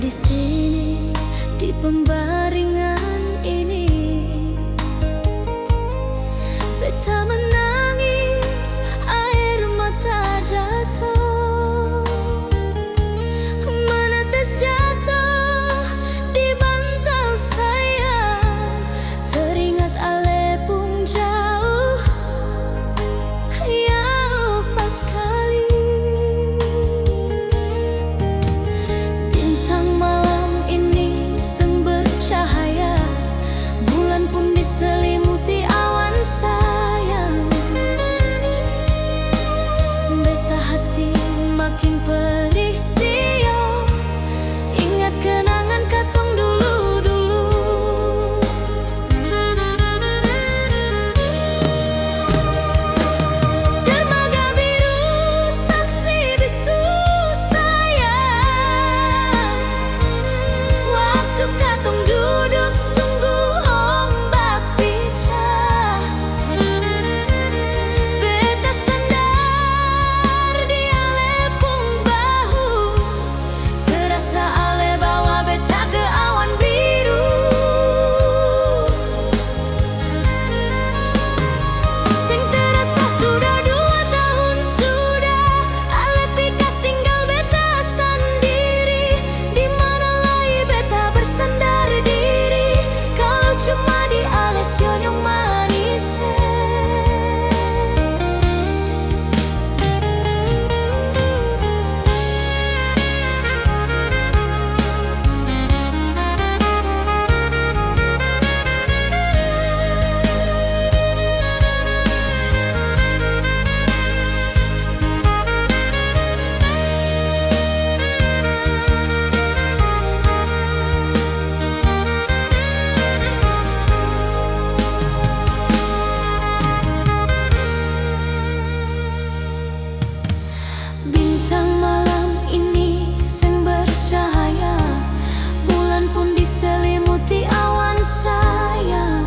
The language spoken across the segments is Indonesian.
di sini, di pembaringan ini. Beta menangis, air mata jatuh, menetes jatuh di bantal saya. Teringat alepung jauh, jauh pas kali. Bintang malam ini seng bercahaya, bulan pun diselimuti awan sayang. Beta hati makin perih sio, ingat kenangan katong dulu-dulu. Dermaga biru saksi bisu sayang, waktu katong duduk tunggu ombak pecah. Beta sandar di alepung bahu, terasa ale bawa beta ke awan biru. Sing terasa sudah 2 tahun sudah, ale pikas tinggal beta sendiri. Di mana lagi beta bersandar diri, kalau cuma di ale sionyong manis. Bintang malam ini seng bercahaya, bulan pun diselimuti awan sayang.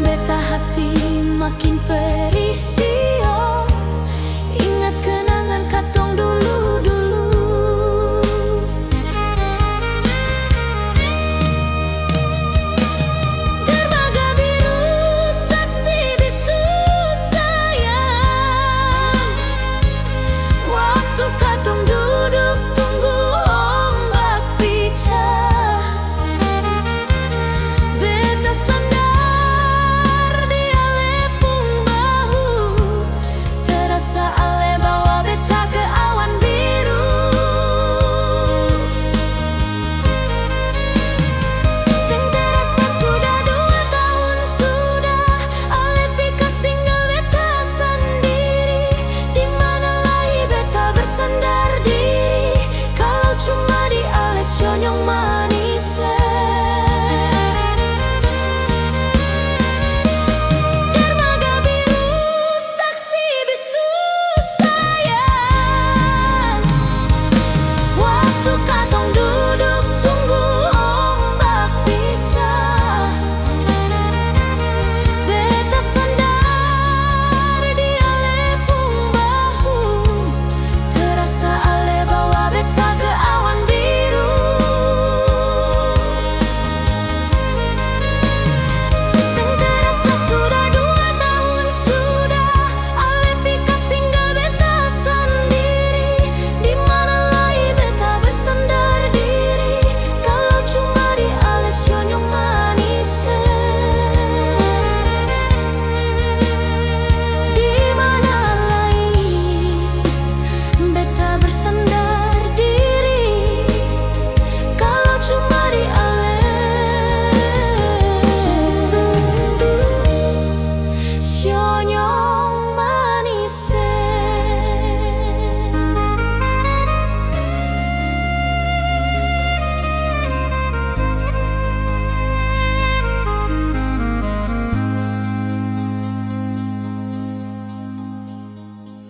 Beta hati makin perih sio, ingat kenangan katong dulu-dulu. Dermaga biru saksi bisu sayang, waktu katong duduk tunggu ombak pecah. Beta sandar di alepung bahu, terasa ale bawa beta ke awan biru. Sing terasa sudah 2 tahun sudah, ale pikas tinggal beta sendiri. Di mana lagi beta bersandar diri, kalau cuma di ale sionyong manis. Dermaga biru saksi bisu sayang, waktu katong duduk tunggu ombak pecah. Beta sandar di alepung bahu, terasa ale bawa beta ke awan biru. Sing terasa sudah 2 tahun sudah, ale pikas tinggal beta sendiri. Di mana lagi beta bersandar diri, kalau cuma di ale sionyong manis. Di mana lagi beta bersandar